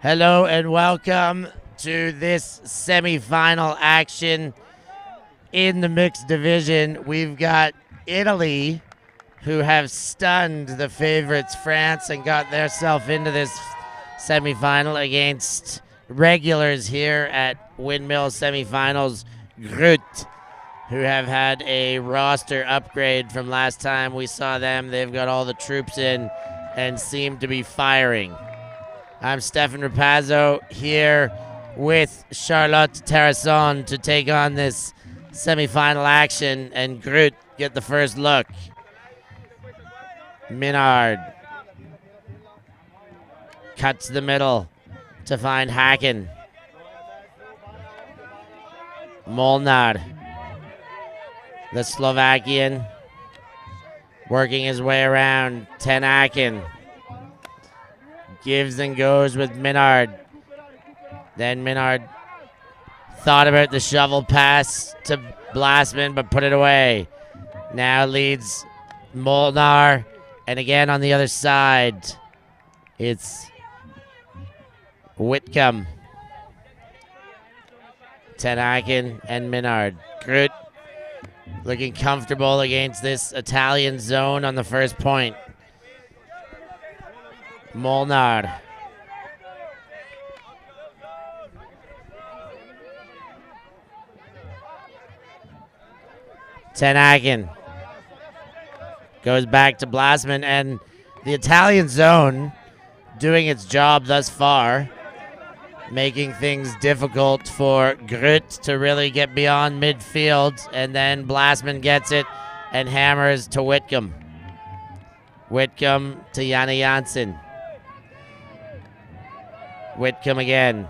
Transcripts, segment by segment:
Hello and welcome to this semifinal action in the mixed division. We've got Italy, who have stunned the favorites France and got themselves into this semifinal against regulars here at Windmill semifinals, Grut, who have had a roster upgrade from last time we saw them. They've got all the troops in and seem to be firing. I'm Stef Pazzo here with Charlotte Terrasson to take on this semifinal action, and Grut get the first look. Minard cuts the middle to find Haken. Molnar, the Slovakian, working his way around. Tenakin gives and goes with Minard. Then Minard thought about the shovel pass to Blasman, but put it away. Now leads Molnar, and again on the other side, it's Whitcomb, Tenakin, and Minard. Grut looking comfortable against this Italian zone on the first point. Molnar. Tenakin goes back to Blasman, and the Italian zone doing its job thus far, making things difficult for Grut to really get beyond midfield, and then Blasman gets it and hammers to Whitcomb. Whitcomb to Janne Janssen. Whitcomb again.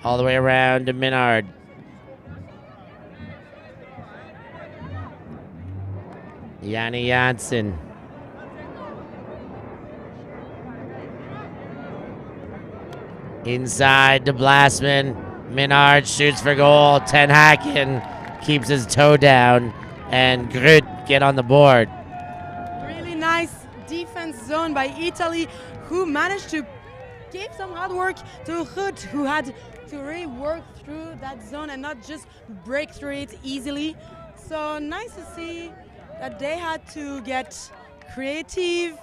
All the way around to Minard. Janne Janssen. Inside to Blasman. Minard shoots for goal. Ten Haken keeps his toe down, and Grut get on the board. Really nice defense zone by Italy, who managed to give some hard work to Grut, who had to really work through that zone and not just break through it easily. So nice to see that they had to get creative,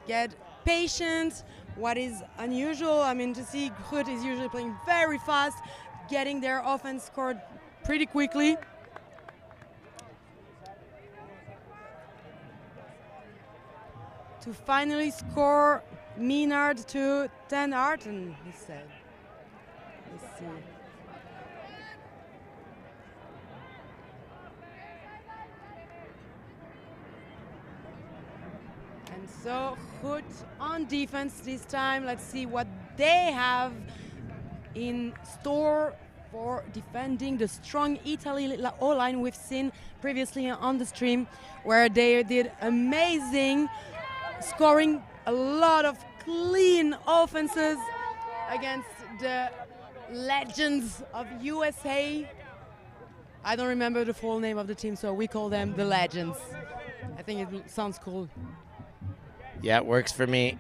get patient, what is unusual. I mean, to see Grut is usually playing very fast, getting their offense scored pretty quickly. To finally score Minard to 10 Arten, he said. Let's see. And so Grut on defense this time. Let's see what they have in store for defending the strong Italy O-line we've seen previously on the stream, where they did amazing, scoring a lot of clean offenses against the legends of USA. I don't remember the full name of the team, so we call them the Legends. I think it sounds cool. Yeah, it works for me.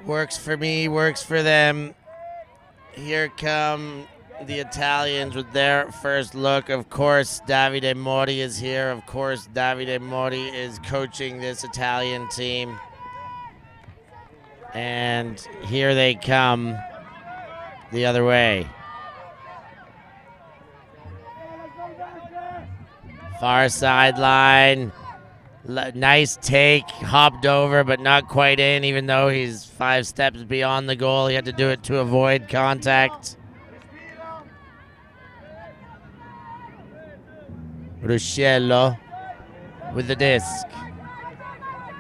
Works for me, works for them. Here come the Italians with their first look. Of course, Davide Mori is here. Of course, Davide Mori is coaching this Italian team. And here they come the other way. Far sideline. Nice take, hopped over, but not quite in, even though he's 5 steps beyond the goal. He had to do it to avoid contact. Ruscello with the disc.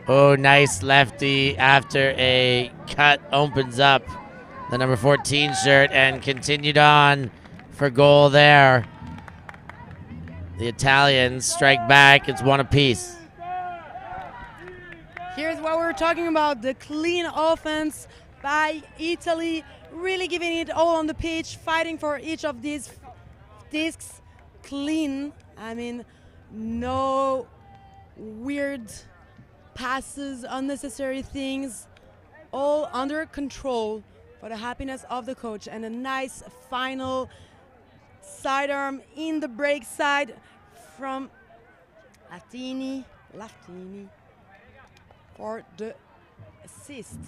Oh, nice lefty after a cut opens up the number 14 shirt and continued on for goal there. The Italians strike back. It's one apiece. Here's what we're talking about, the clean offense by Italy, really giving it all on the pitch, fighting for each of these discs. Clean, I mean, no weird passes, unnecessary things, all under control for the happiness of the coach. And a nice final sidearm in the break side from Laftini for the assist.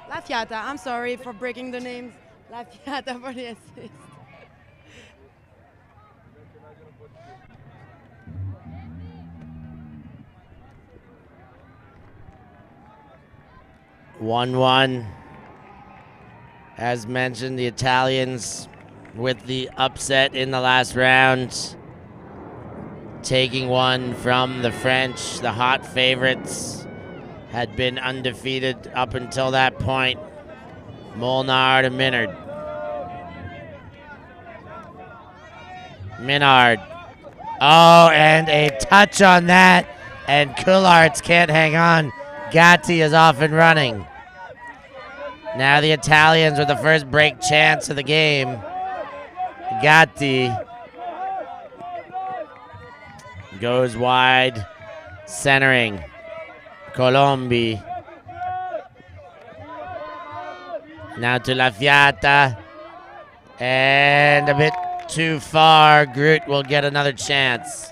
La Fiata, I'm sorry for breaking the names. La Fiata for the assist. (1-1). As mentioned, the Italians with the upset in the last round, taking one from the French. The hot favorites had been undefeated up until that point. Molnar to Minard. Minard. Oh, and a touch on that, and Coularts can't hang on. Gatti is off and running. Now the Italians with the first break chance of the game. Gatti goes wide, centering. Colombi. Now to La Fiata. And a bit too far. Grut will get another chance.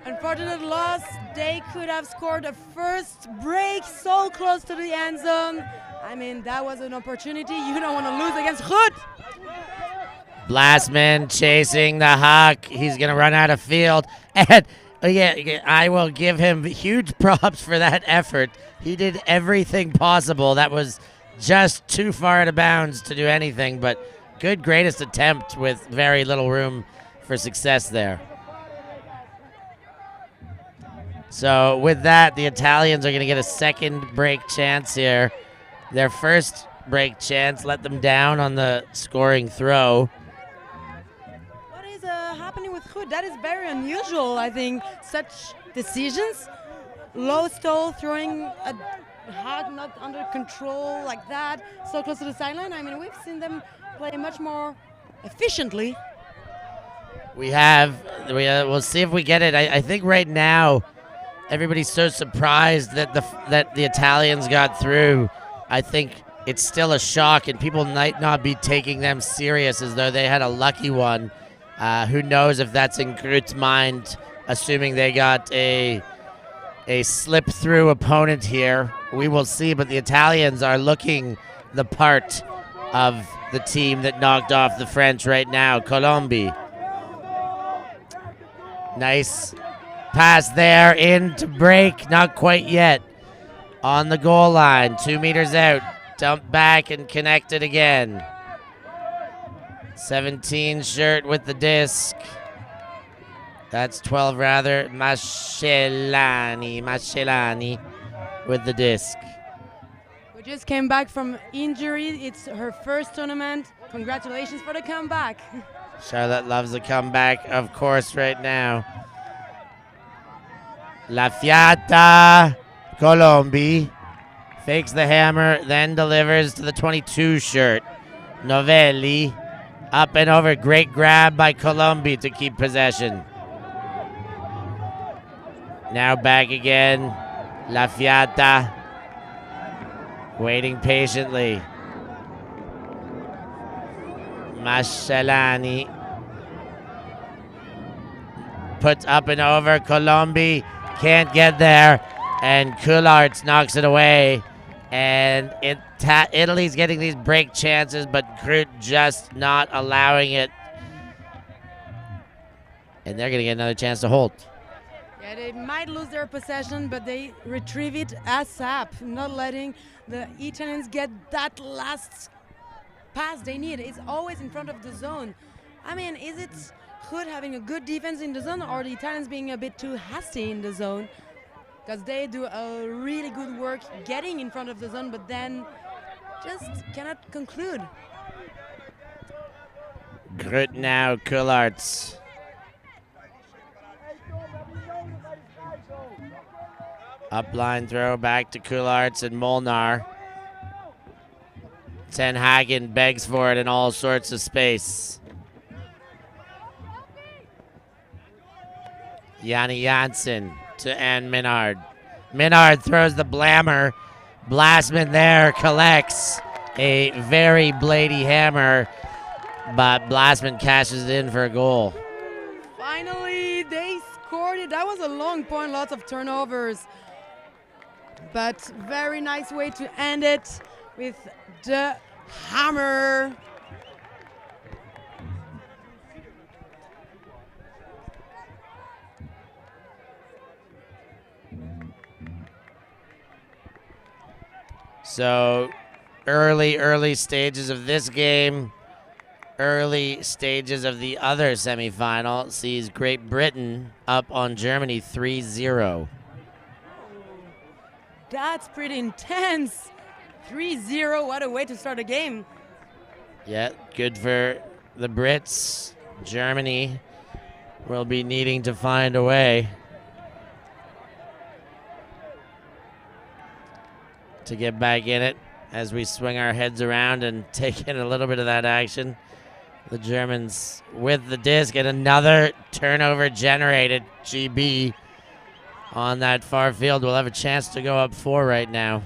Unfortunate loss. They could have scored a first break so close to the end zone. I mean, that was an opportunity. You don't want to lose against Grut. Blastman chasing the Hawk. He's going to run out of field. And yeah, I will give him huge props for that effort. He did everything possible. That was just too far out of bounds to do anything, but good greatest attempt with very little room for success there. So with that, the Italians are going to get a second break chance here. Their first break chance let them down on the scoring throw. What is happening with Grut? That is very unusual, I think. Such decisions. Low stall, throwing a hard not under control like that, so close to the sideline. I mean, we've seen them play much more efficiently. We'll see if we get it. I think right now, everybody's so surprised that the Italians got through. I think it's still a shock, and people might not be taking them serious as though they had a lucky one. Who knows if that's in Grut's mind, assuming they got a slip-through opponent here. We will see, but the Italians are looking the part of the team that knocked off the French right now. Colombi. Nice pass there into break, not quite yet. On the goal line, 2 meters out. Dump back and connect it again. 17 shirt with the disc. That's 12 rather. Mascellani with the disc. We just came back from injury. It's her first tournament. Congratulations for the comeback. Charlotte loves the comeback, of course, right now. La Fiata. Colombi fakes the hammer, then delivers to the 22 shirt. Novelli up and over. Great grab by Colombi to keep possession. Now back again. La Fiata waiting patiently. Mascellani puts up and over. Colombi can't get there, and Coularts knocks it away. And Italy's getting these break chances, but Grut just not allowing it. And they're going to get another chance to hold. Yeah, they might lose their possession, but they retrieve it ASAP, not letting the Italians get that last pass they need. It's always in front of the zone. I mean, is it Grut having a good defense in the zone, or the Italians being a bit too hasty in the zone? Because they do a really good work getting in front of the zone, but then just cannot conclude. Grut now, Coularts. Upline throw back to Coularts and Molnar. Ten Hagen begs for it in all sorts of space. Yanni Janssen to Ann Minard. Minard throws the blammer. Blastman there collects a very blady hammer, but Blastman cashes it in for a goal. Finally, they scored it. That was a long point, lots of turnovers. But very nice way to end it with the hammer. So early stages of this game, early stages of the other semifinal sees Great Britain up on Germany 3-0. That's pretty intense. 3-0, what a way to start a game. Yeah, good for the Brits. Germany will be needing to find a way to get back in it as we swing our heads around and take in a little bit of that action. The Germans with the disc and another turnover generated. GB on that far field will have a chance to go up 4 right now.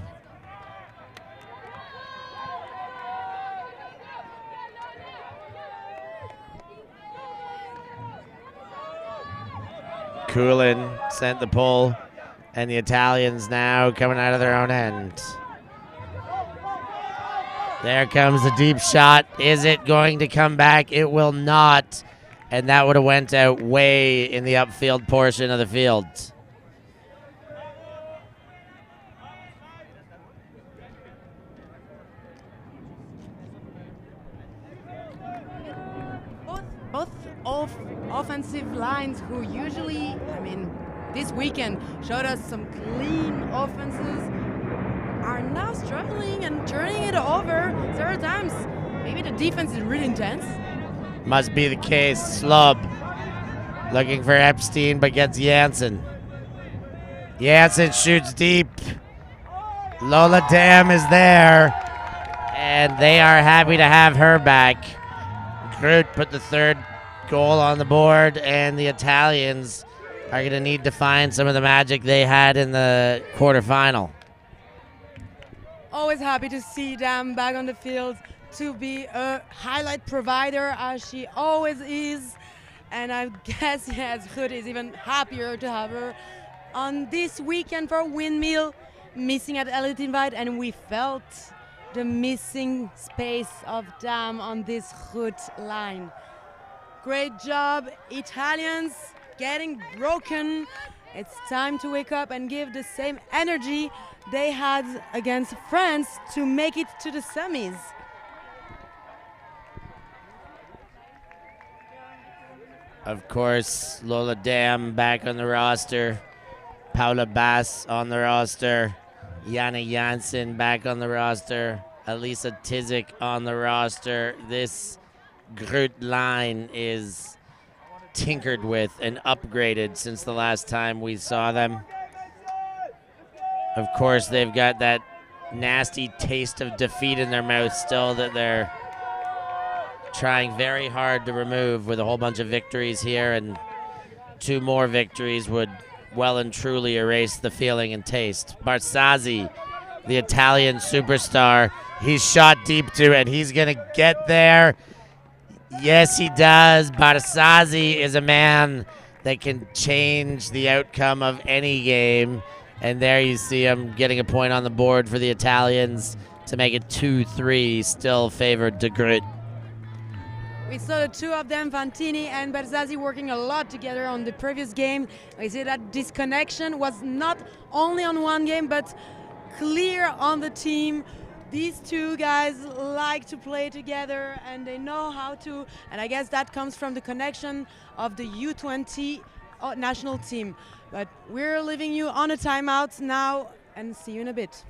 Coolin sent the pull, and the Italians now coming out of their own end. There comes the deep shot. Is it going to come back? It will not. And that would have went out way in the upfield portion of the field. Both offensive lines who usually, this weekend showed us some clean offenses are now struggling and turning it over several times. Maybe the defense is really intense. Must be the case. Slub looking for Epstein, but gets Janssen. Janssen shoots deep. Lola Dam is there, and they are happy to have her back. Grut put the third goal on the board, and the Italians are going to need to find some of the magic they had in the quarterfinal. Always happy to see them back on the field, to be a highlight provider as she always is. And I guess, yes, Grut is even happier to have her on this weekend for Windmill, missing at Elite Invite, and we felt the missing space of Dam on this Grut line. Great job, Italians, getting broken. It's time to wake up and give the same energy they had against France to make it to the semis. Of course, Lola Dam back on the roster. Paula Bass on the roster. Jana Janssen back on the roster. Elisa Tizik on the roster. This Grut line is tinkered with and upgraded since the last time we saw them. Of course, they've got that nasty taste of defeat in their mouth still that they're trying very hard to remove with a whole bunch of victories here, and 2 more victories would well and truly erase the feeling and taste. Barzazzi, the Italian superstar, he's shot deep too, and he's going to get there. Yes, he does. Barzazzi is a man that can change the outcome of any game. And there you see him getting a point on the board for the Italians to make it 2-3, still favored to Grut. We saw the two of them, Fantini and Barzazzi, working a lot together on the previous game. I see that this connection was not only on one game, but clear on the team. These two guys like to play together, and they know how to, and I guess that comes from the connection of the U20 national team. But we're leaving you on a timeout now, and see you in a bit.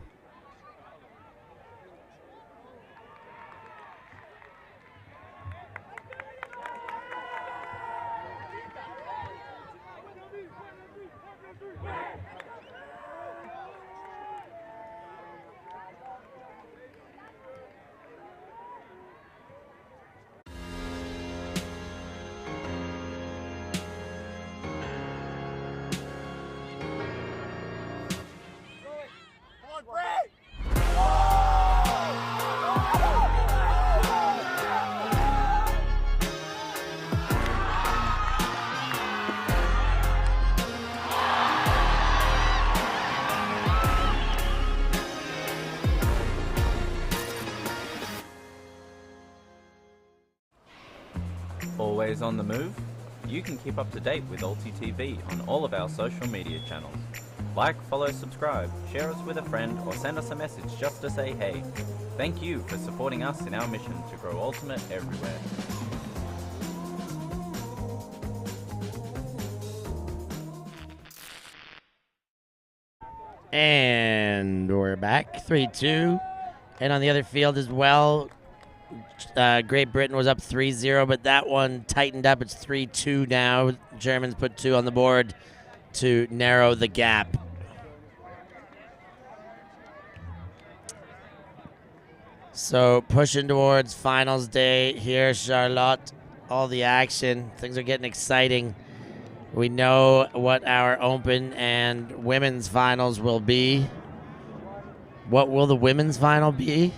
Always on the move? You can keep up to date with ULTI.TV on all of our social media channels. Like, follow, subscribe, share us with a friend, or send us a message just to say hey. Thank you for supporting us in our mission to grow Ultimate everywhere. And we're back, 3-2. And on the other field as well, Great Britain was up 3-0, but that one tightened up. It's 3-2 now. Germans put 2 on the board to narrow the gap. So pushing towards finals day here, Charlotte. All the action. Things are getting exciting. We know what our open and women's finals will be. What will the women's final be?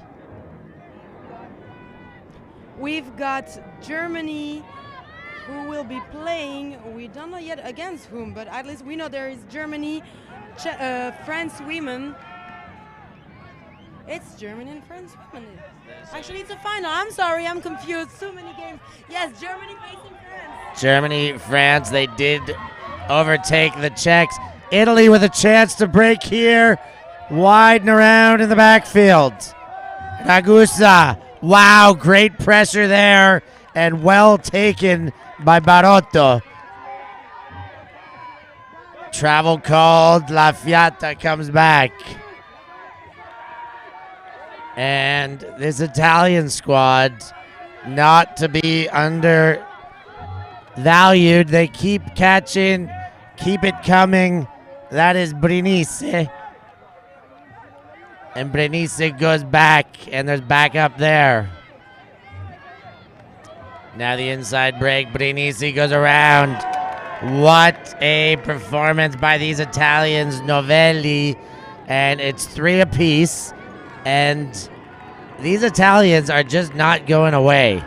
We've got Germany, who will be playing. We don't know yet against whom, but at least we know there is Germany, France women. It's Germany and France women. Actually, it's a final. I'm sorry, I'm confused. So many games. Yes, Germany facing France. Germany, France, they did overtake the Czechs. Italy with a chance to break here. Wide and around in the backfield. Ragusa. Wow, great pressure there and well taken by Barotto. Travel called. La Fiata comes back. And this Italian squad, not to be undervalued. They keep catching, keep it coming. That is Brinice. And Brinice goes back, and there's backup there. Now the inside break. Brinice goes around. What a performance by these Italians, Novelli. And it's 3 apiece. And these Italians are just not going away.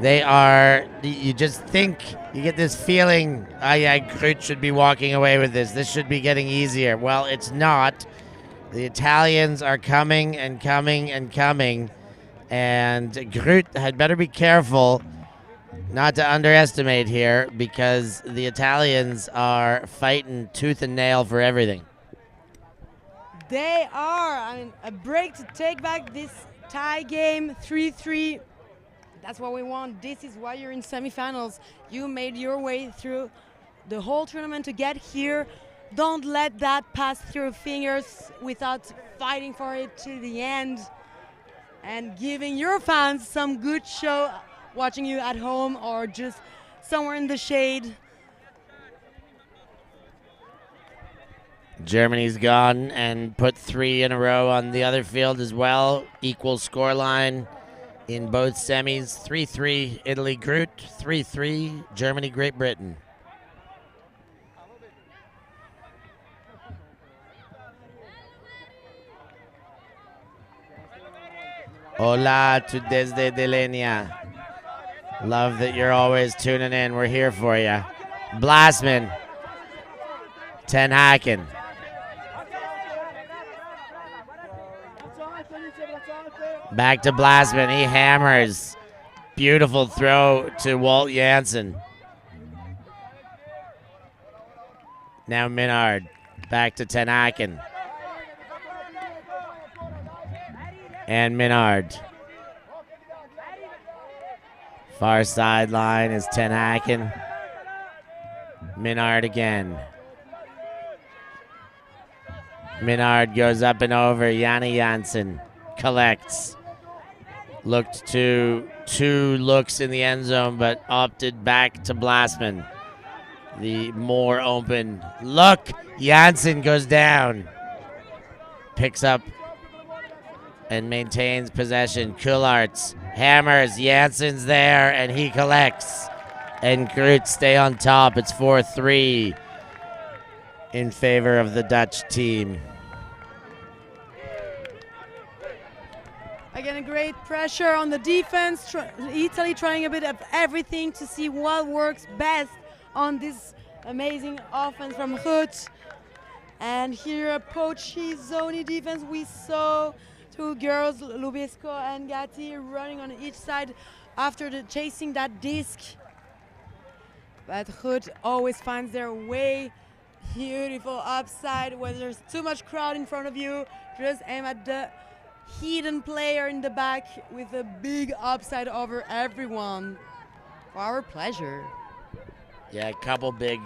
They are, you just think, you get this feeling, oh yeah, Grut should be walking away with this. This should be getting easier. Well, it's not. The Italians are coming and coming and coming. And Grut had better be careful not to underestimate here, because the Italians are fighting tooth and nail for everything. They are. I mean, a break to take back this tie game, 3-3. That's what we want. This is why you're in semifinals. You made your way through the whole tournament to get here. Don't let that pass through your fingers without fighting for it to the end and giving your fans some good show watching you at home or just somewhere in the shade. Germany's gone and put 3 in a row on the other field as well. Equal scoreline in both semis. 3-3 Italy Grut, 3-3 Germany Great Britain. Hola to Desde Delenia. Love that you're always tuning in. We're here for you. Blasman. Ten Haken. Back to Blasman. He hammers. Beautiful throw to Walt Janssen. Now Minard. Back to Ten Haken. And Minard. Far sideline is Ten Haken. Minard again. Minard goes up and over. Yanni Janssen collects. Looked to 2 looks in the end zone, but opted back to Blasman. The more open look. Janssen goes down. Picks up and maintains possession. Kullarts hammers. Janssen's there, and he collects. And Grut stay on top. It's 4-3 in favor of the Dutch team. Again, a great pressure on the defense. Italy trying a bit of everything to see what works best on this amazing offense from Grut. And here a poachy zone defense. We saw 2 girls, Lubisco and Gatti, running on each side after chasing that disc. But Grut always finds their way. Beautiful upside when there's too much crowd in front of you. Just aim at the hidden player in the back with a big upside over everyone. For our pleasure. Yeah, a couple big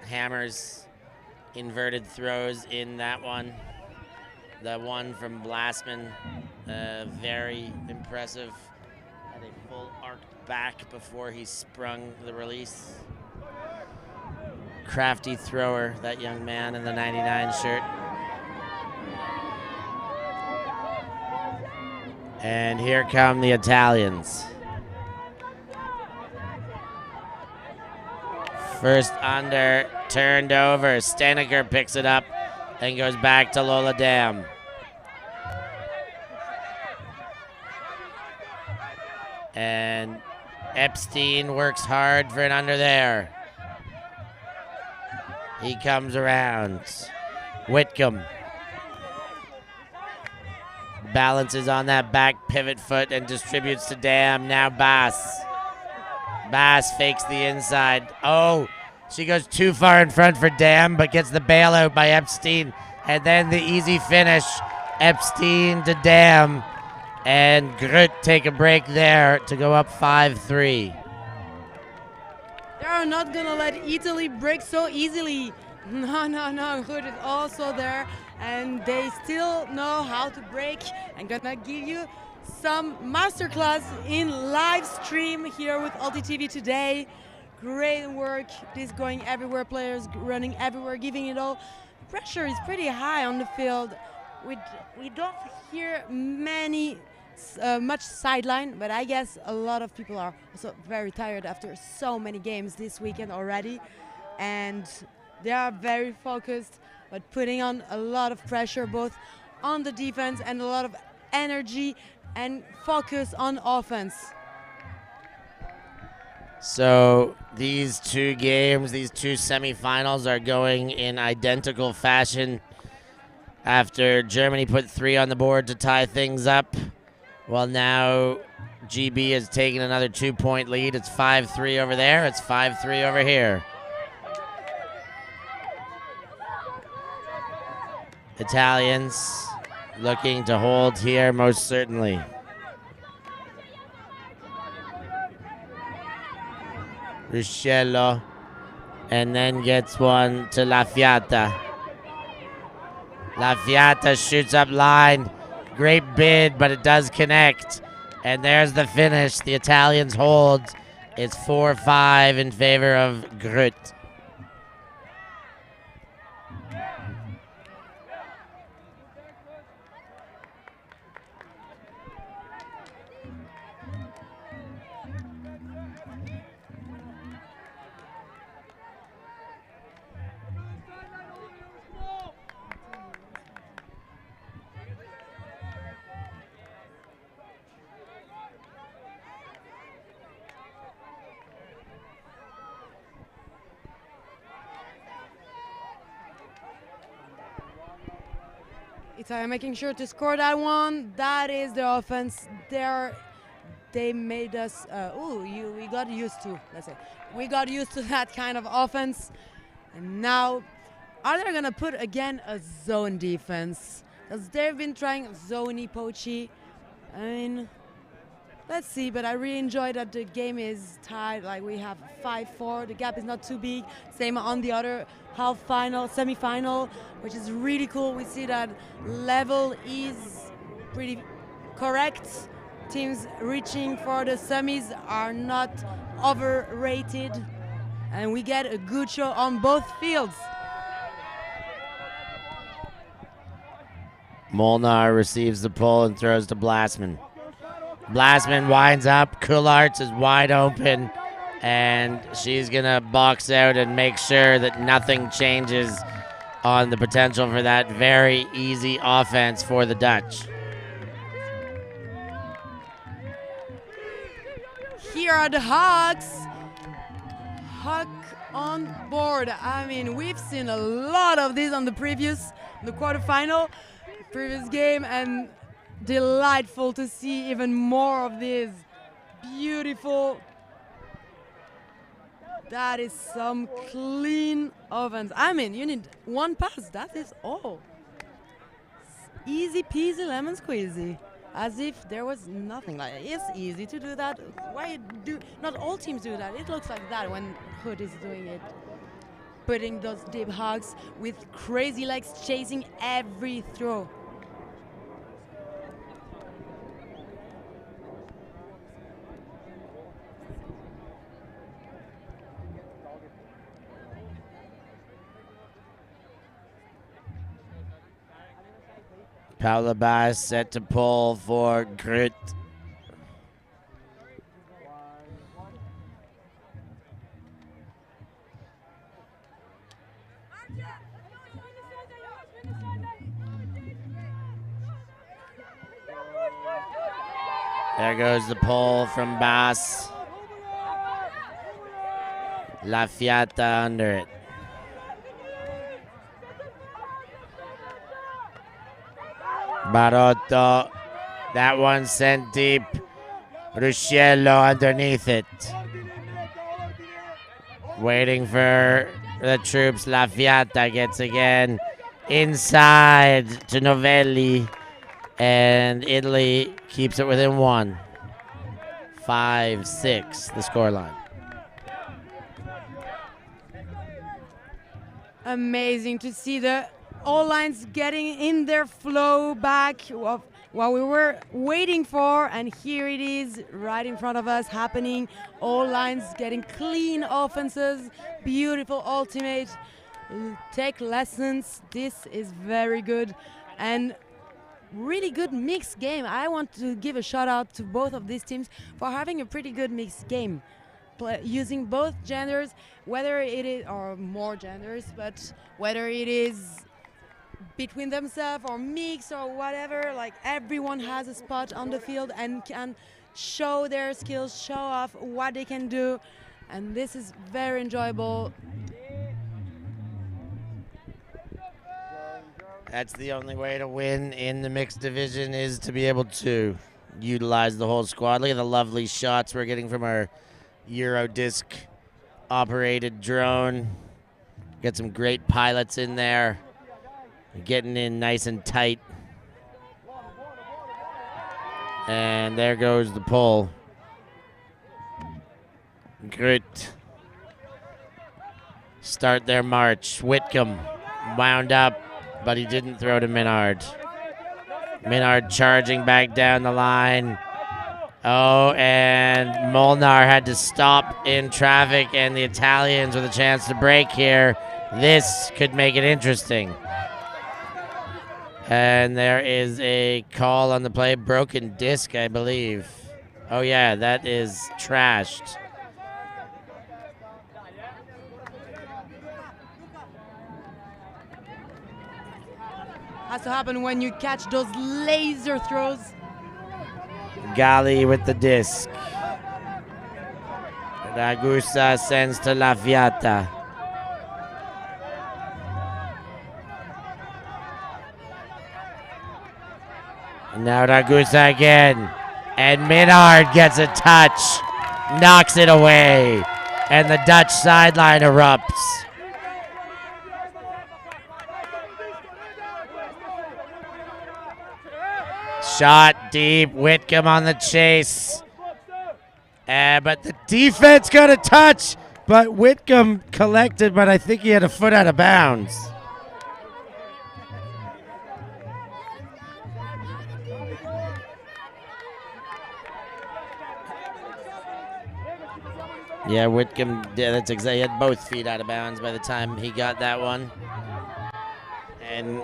hammers, inverted throws in that one. The one from Blasman, very impressive. Had a full arced back before he sprung the release. Crafty thrower, that young man in the 99 shirt. And here come the Italians. First under, turned over. Staneker picks it up and goes back to Lola Dam. And Epstein works hard for an under there. He comes around. Whitcomb balances on that back pivot foot and distributes to Dam. Now Bass. Bass fakes the inside. Oh, she goes too far in front for Dam, but gets the bailout by Epstein. And then the easy finish. Epstein to Dam. And Grut take a break there to go up 5-3. They are not going to let Italy break so easily. No. Grut is also there. And they still know how to break. I'm going to give you some masterclass in live stream here with ULTI.TV today. Great work. This going everywhere. Players running everywhere, giving it all. Pressure is pretty high on the field. We don't hear much sideline, but I guess a lot of people are also very tired after so many games this weekend already. And they are very focused, but putting on a lot of pressure both on the defense and a lot of energy and focus on offense. So these two games, these two semifinals are going in identical fashion after Germany put 3 on the board to tie things up. Well, now GB has taken another 2-point lead. It's 5-3 over there. It's 5-3 over here. Italians looking to hold here, most certainly. Ruscello, and then gets one to La Fiata. La Fiata shoots up line. Great bid, but it does connect. And there's the finish. The Italians hold. It's 4-5 in favor of Grut. ITA making sure to score that one. That is the offense. They made us. We got used to. Let's say we got used to that kind of offense, and now are they gonna put again a zone defense? Because they've been trying zoney poachy. I mean, let's see. But I really enjoy that the game is tied. Like we have 5-4. The gap is not too big. Same on the other half final, semi-final, which is really cool. We see that level is pretty correct. Teams reaching for the semis are not overrated, and we get a good show on both fields. Molnar receives the pull and throws to Blasman. Blasman winds up. Coularts is wide open, and she's going to box out and make sure that nothing changes on the potential for that very easy offense for the Dutch. Here are the Hawks. Hawk on board. I mean, we've seen a lot of this on the quarterfinal, previous game, and delightful to see even more of this. Beautiful. That is some clean offense. I mean, you need one pass. That is all. Easy peasy lemon squeezy. As if there was nothing. Like, it's easy to do that. Why do not all teams do that? It looks like that when Hood is doing it. Putting those deep hugs with crazy legs chasing every throw. Fowler Bass set to pull for Grut. There goes the pull from Bass. La Fiata under it. Barotto, that one sent deep. Rusciello underneath it. Waiting for the troops. La Fiata gets again inside to Novelli. And Italy keeps it within 1. 5-6, the scoreline. Amazing to see the all lines getting in their flow back of what we were waiting for, and here it is right in front of us happening. All lines getting clean offenses, beautiful ultimate. Take lessons. This is very good and really good mixed game. I want to give a shout out to both of these teams for having a pretty good mixed game. Using both genders, whether it is, or more genders, but whether it is between themselves or mix or whatever, like everyone has a spot on the field and can show their skills, show off what they can do, and this is very enjoyable. That's the only way to win in the mixed division, is to be able to utilize the whole squad. Look at the lovely shots we're getting from our Eurodisc operated drone. Got some great pilots in there, getting in nice and tight. And there goes the pull. Grut start their march. Whitcomb wound up, but he didn't throw to Minard. Minard charging back down the line. Oh, and Molnar had to stop in traffic, and the Italians with a chance to break here. This could make it interesting. And there is a call on the play. Broken disc, I believe. Oh, yeah, that is trashed. Has to happen when you catch those laser throws. Gali with the disc. Ragusa sends to La Fiata. And now Ragusa again. And Minard gets a touch. Knocks it away. And the Dutch sideline erupts. Shot deep. Whitcomb on the chase. But the defense got a touch. But Whitcomb collected, but I think he had a foot out of bounds. Yeah, Whitcomb, that's exactly, he had both feet out of bounds by the time he got that one. And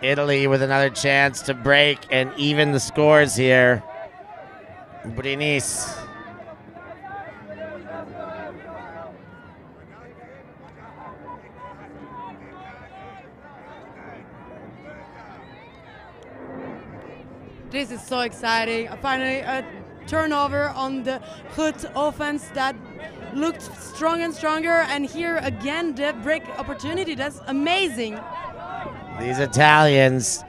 Italy with another chance to break and even the scores here. Brinis. This is so exciting. Finally, a turnover on the Hood offense that looked strong and stronger, and here again the break opportunity. That's amazing. These Italians,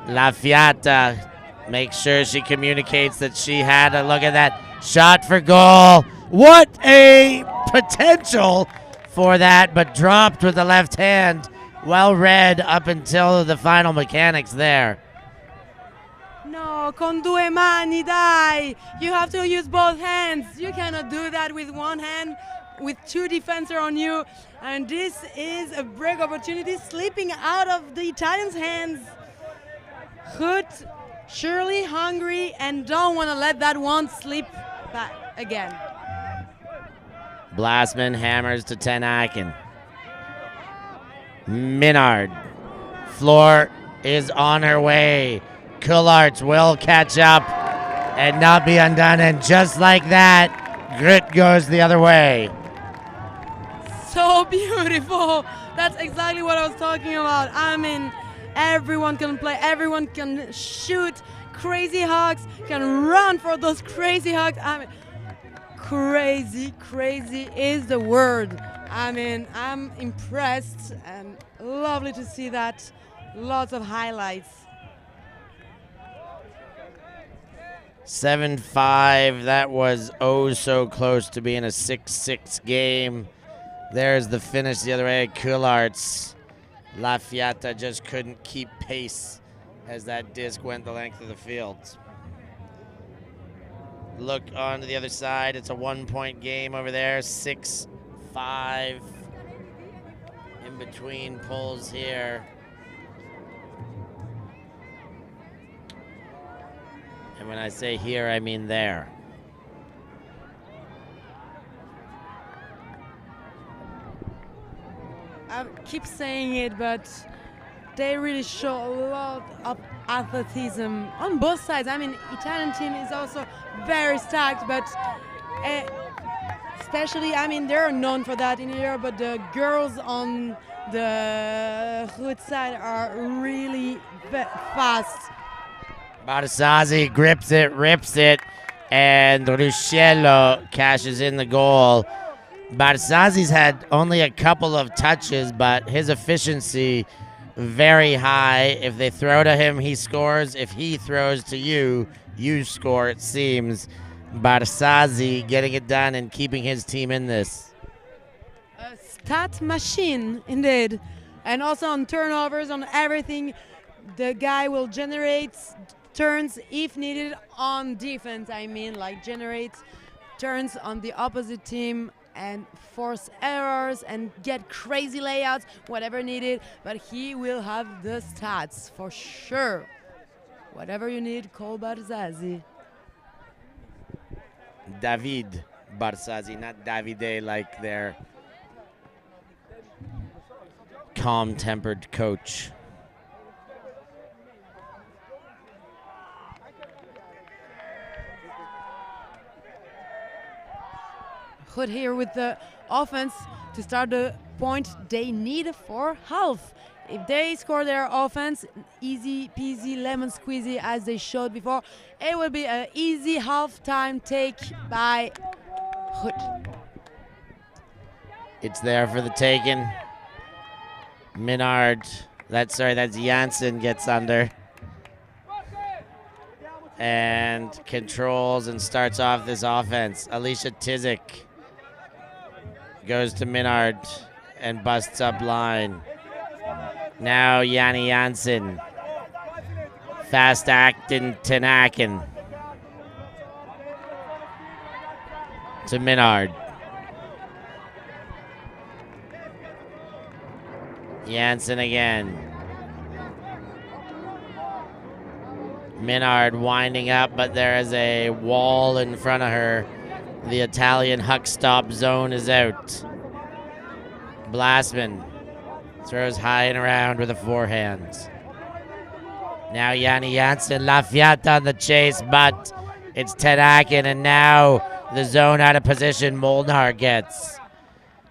La Fiata, make sure she communicates that she had a look at that shot for goal. What a potential for that, but dropped with the left hand. Well read up until the final mechanics there. No, con due mani, dai. You have to use both hands. You cannot do that with one hand, with two defenders on you. And this is a break opportunity slipping out of the Italians' hands. Grut, surely hungry and don't want to let that one slip back again. Blasman hammers to Ten Aken. Minard. Floor is on her way. Coulart will catch up and not be undone. And just like that, Grut goes the other way. So beautiful. That's exactly what I was talking about. I mean, everyone can play, everyone can shoot crazy hugs, can run for those crazy hugs. I mean, crazy is the word. I mean, I'm impressed and lovely to see that. Lots of highlights. 7-5, that was oh so close to being a 6-6 game. There's the finish the other way. Coulart's La Fiata just couldn't keep pace as that disc went the length of the field. Look on to the other side. It's a 1-point game over there. 6-5 in between pulls here. And when I say here, I mean there. I keep saying it, but they really show a lot of athleticism on both sides. I mean, Italian team is also very stacked, but especially, I mean, they're known for that in Europe, but the girls on the Grut side are really fast. Barzazzi grips it, rips it, and Ruscello cashes in the goal. Barzazzi's had only a couple of touches, but his efficiency very high. If they throw to him, he scores. If he throws to you, you score, it seems. Barzazzi getting it done and keeping his team in this. A stat machine, indeed. And also on turnovers, on everything, the guy will generate turns if needed on defense. I mean, like generate turns on the opposite team and force errors and get crazy layouts, whatever needed, but he will have the stats for sure. Whatever you need, call Barzazzi. David Barzazzi, not Davide like their calm-tempered coach. Grut here with the offense to start the point they need for half. If they score their offense, easy peasy lemon squeezy as they showed before, it will be an easy halftime take by Grut. It's there for the taking. Minard, that's Janssen gets under. And controls and starts off this offense. Alicia Tizik goes to Minard and busts up line. Now Yanni Janssen. Fast acting Ten Aken. To Minard. Janssen again. Minard winding up, but there is a wall in front of her. The Italian huck stop zone is out. Blasman throws high and around with a forehand. Now Yanni Janssen, La Fiata on the chase, but it's Ten Aken, and now the zone out of position Molnar gets.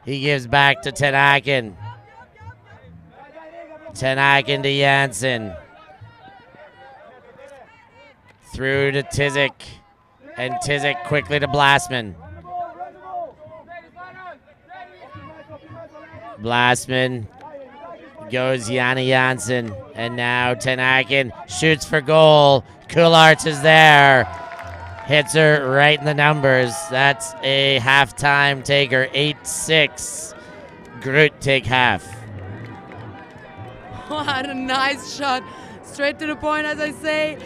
He gives back to Ten Aken. Ten Aken to Janssen. Through to Tizik, and Tizik quickly to Blasman. Blasman goes Yanni Janssen, and now Ten Aken shoots for goal. Coulart is there. Hits her right in the numbers. That's a halftime taker. 8-6. Grut take half. What a nice shot. Straight to the point, as I say.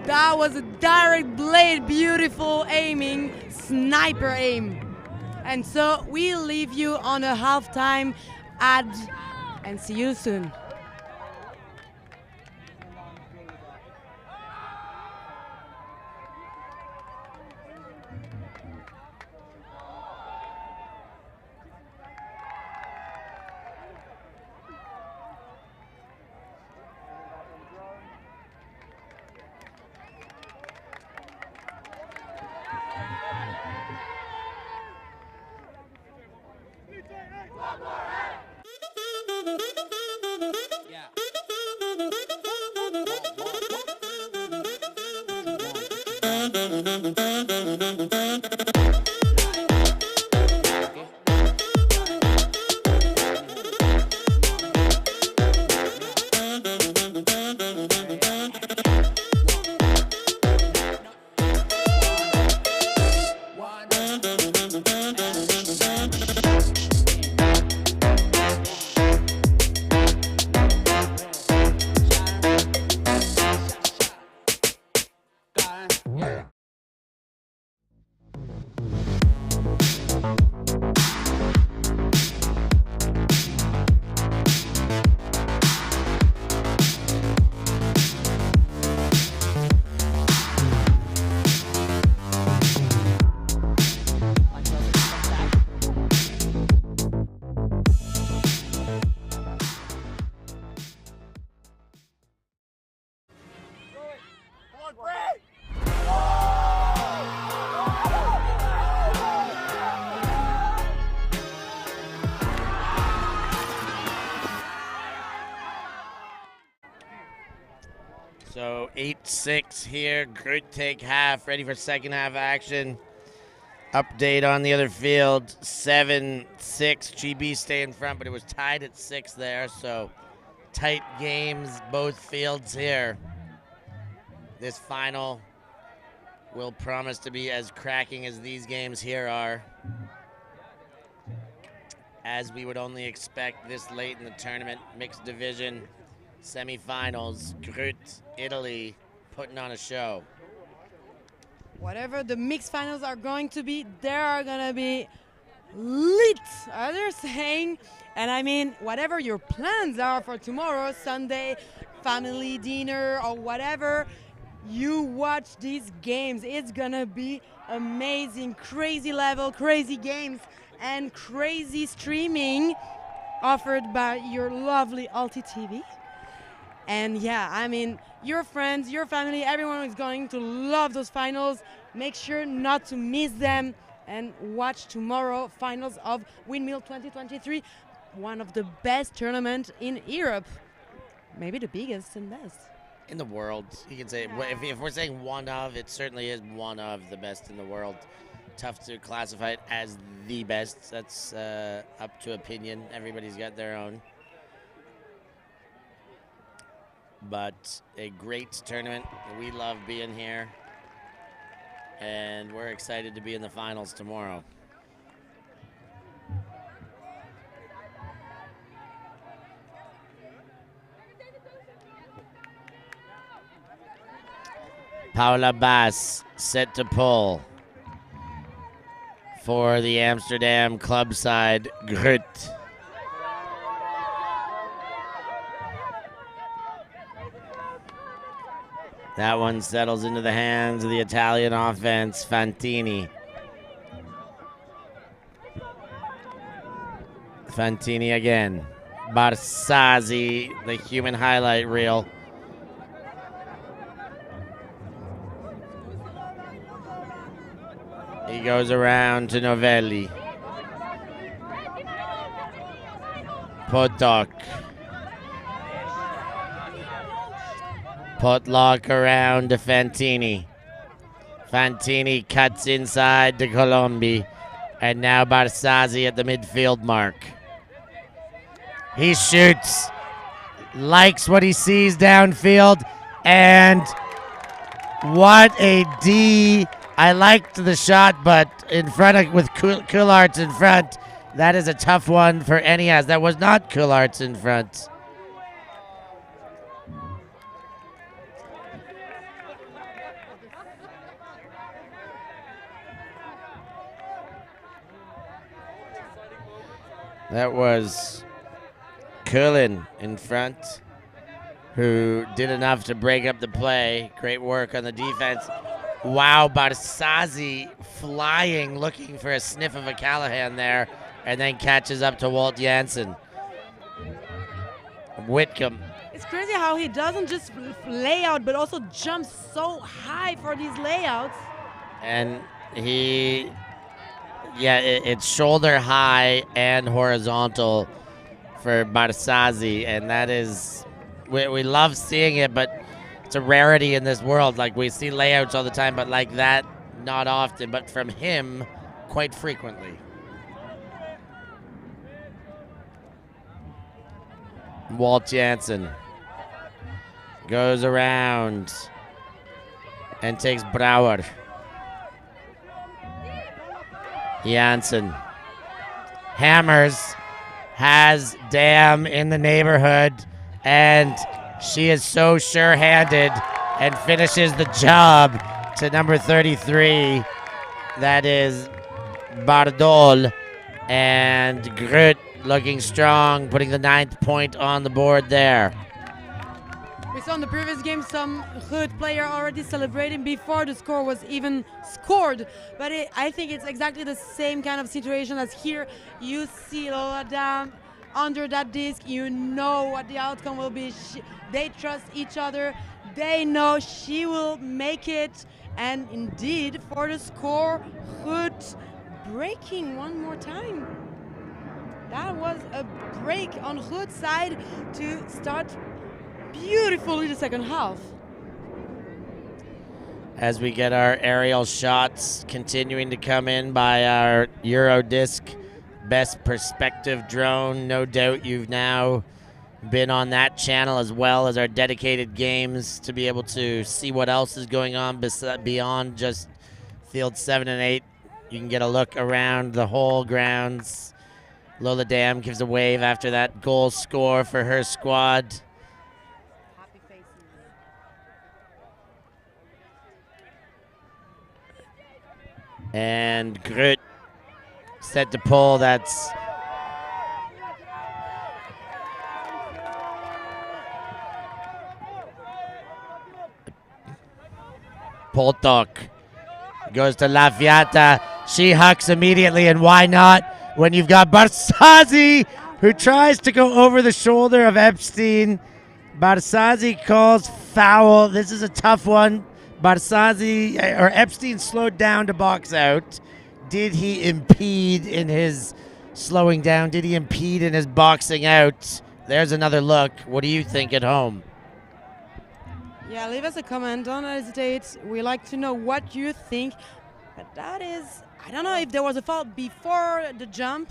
That was a direct blade, beautiful aiming, sniper aim. And so we'll leave you on a halftime ad and see you soon. So 8-6 here. Grut take half. Ready for second half action. Update on the other field. 7-6. GB stay in front, but it was tied at 6 there. So tight games, both fields here. This final will promise to be as cracking as these games here are. As we would only expect this late in the tournament. Mixed division. Semifinals, Grut, Italy, putting on a show. Whatever the mixed finals are going to be, they are going to be lit, as they're saying. And I mean, whatever your plans are for tomorrow, Sunday, family dinner or whatever, you watch these games. It's going to be amazing, crazy level, crazy games, and crazy streaming offered by your lovely ULTI.TV. And yeah, I mean, your friends, your family, everyone is going to love those finals. Make sure not to miss them and watch tomorrow finals of Windmill 2023, one of the best tournaments in Europe. Maybe the biggest and best. In the world, you can say, if we're saying one of, it certainly is one of the best in the world. Tough to classify it as the best. That's up to opinion. Everybody's got their own. But a great tournament. We love being here. And we're excited to be in the finals tomorrow. Paula Bass set to pull for the Amsterdam club side, Grut. That one settles into the hands of the Italian offense, Fantini. Fantini again. Barsazzi, the human highlight reel. He goes around to Novelli. Potok. Potlock around to Fantini. Fantini cuts inside to Colombi. And now Barsazzi at the midfield mark. He shoots. Likes what he sees downfield. And what a D I liked the shot, but in front of, with Coulart's in front, that is a tough one for NES. That was not Coulart's in front. That was Cullen in front, who did enough to break up the play. Great work on the defense. Wow, Barsazzi flying, looking for a sniff of a Callahan there, and then catches up to Walt Janssen. Whitcomb. It's crazy how he doesn't just lay out, but also jumps so high for these layouts. And he, yeah, it's shoulder high and horizontal for Barsazzi, and that is, we love seeing it, but it's a rarity in this world. Like, we see layouts all the time, but like that, not often, but from him, quite frequently. Walt Janssen goes around and takes Brouwer. Janssen hammers, has Dam in the neighborhood, and she is so sure-handed and finishes the job to number 33. That is Bardol, and Grut looking strong, putting the 9th point on the board there. We saw in the previous game some Grut player already celebrating before the score was even scored, but I think it's exactly the same kind of situation as here. You see Lola Dam under that disc, you know what the outcome will be. They trust each other, they know she will make it, and indeed for the score, Grut breaking one more time. That was a break on Grut's side to start beautifully the second half. As we get our aerial shots continuing to come in by our Eurodisc best perspective drone. No doubt you've now been on that channel as well as our dedicated games to be able to see what else is going on beyond just field 7 and 8. You can get a look around the whole grounds. Lola Dam gives a wave after that goal score for her squad. Happy faces. And Grut set to pull. That's Poltok goes to Lafiata. She hucks immediately, and why not when you've got Barsazzi, who tries to go over the shoulder of Epstein. Barsazzi calls foul. This is a tough one. Barsazzi, or Epstein, slowed down to box out. Did he impede in his slowing down? Did he impede in his boxing out? There's another look. What do you think at home? Yeah, leave us a comment. Don't hesitate. We like to know what you think. But that is, I don't know if there was a foul before the jump,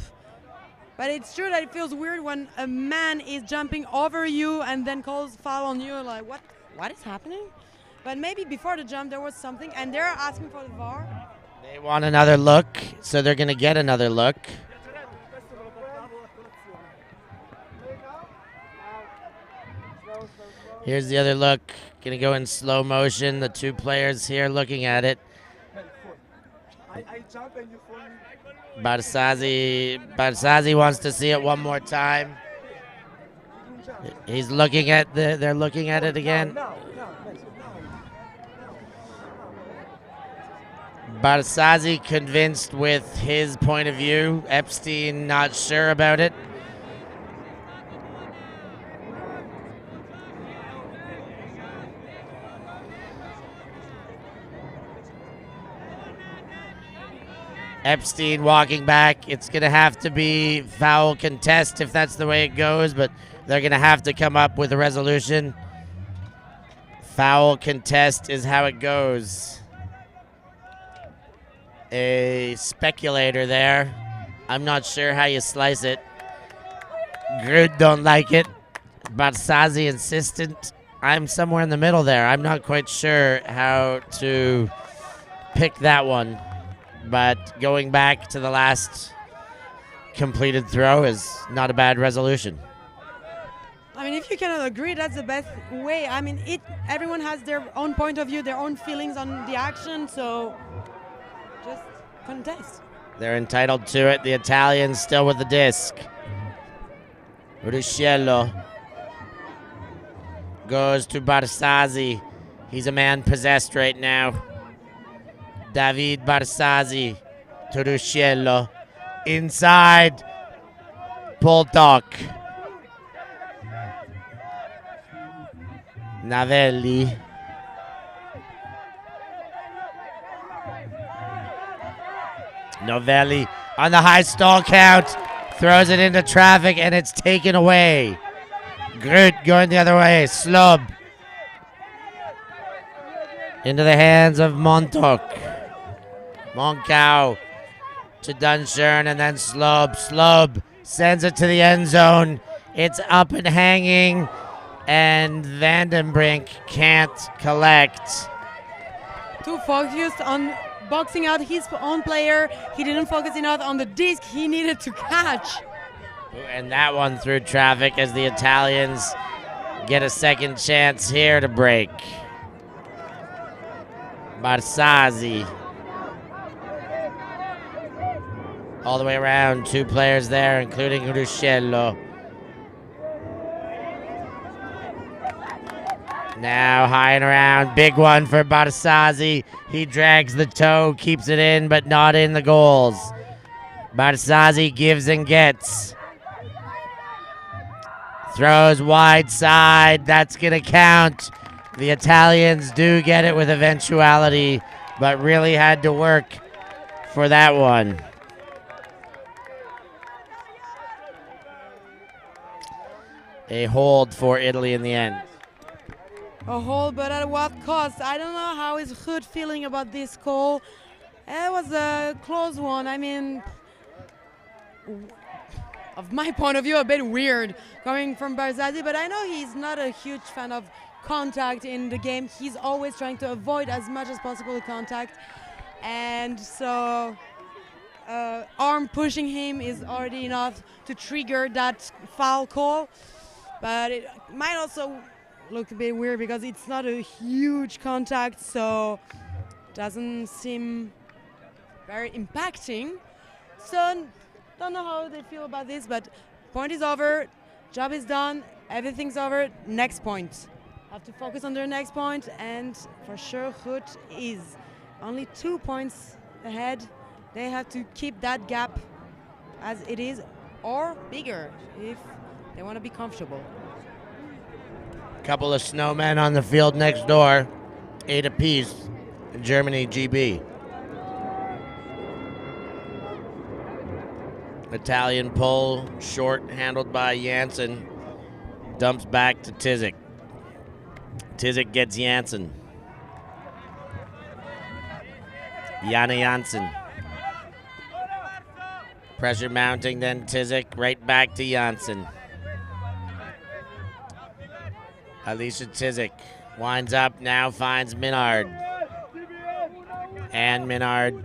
but it's true that it feels weird when a man is jumping over you and then calls foul on you. Like, what is happening? But maybe before the jump there was something, and they're asking for the VAR. They want another look, so they're going to get another look. Here's the other look. Going to go in slow motion. The two players here looking at it. Barsazzi wants to see it one more time. He's looking at they're looking at it again. Barsazzi convinced with his point of view. Epstein not sure about it. Epstein walking back. It's going to have to be foul contest if that's the way it goes, but they're going to have to come up with a resolution. Foul contest is how it goes. A speculator there. I'm not sure how you slice it. Grut don't like it. Barsazzi insistent. I'm somewhere in the middle there. I'm not quite sure how to picked that one, but going back to the last completed throw is not a bad resolution. I mean, if you cannot agree, that's the best way. I mean, everyone has their own point of view, their own feelings on the action, so just contest. They're entitled to it. The Italians still with the disc. Ruscello goes to Barsazzi. He's a man possessed right now. David Barsazzi to Ruscello. Inside. Poltok. Navelli. Novelli on the high stall count. Throws it into traffic and it's taken away. Grut going the other way. Slub. Into the hands of Montauk. Moncau to Dunshern and then Slub. Slub sends it to the end zone. It's up and hanging. And Vandenbrink can't collect. Too focused on boxing out his own player. He didn't focus enough on the disc he needed to catch. And that one through traffic as the Italians get a second chance here to break. Barsazzi. All the way around, 2 players there, including Ruscello. Now high and around, big one for Barsazzi. He drags the toe, keeps it in, but not in the goals. Barsazzi gives and gets. Throws wide side, that's gonna count. The Italians do get it with eventuality, but really had to work for that one. A hold for Italy in the end. A hold, but at what cost? I don't know how is Grut feeling about this call. It was a close one. I mean, of my point of view, a bit weird coming from Barsazzi, but I know he's not a huge fan of contact in the game. He's always trying to avoid as much as possible the contact. And so arm pushing him is already enough to trigger that foul call. But it might also look a bit weird because it's not a huge contact, so doesn't seem very impacting. So don't know how they feel about this, but point is over, job is done, everything's over, next point. Have to focus on their next point, and for sure Grut is only 2 points ahead. They have to keep that gap as it is or bigger if they want to be comfortable. Couple of snowmen on the field next door, 8 apiece. Germany GB. Italian pull, short, handled by Janssen. Dumps back to Tizik. Tizik gets Janssen. Jana Janssen. Pressure mounting, then Tizik right back to Janssen. Alicia Tizik winds up, now finds Minard. And Minard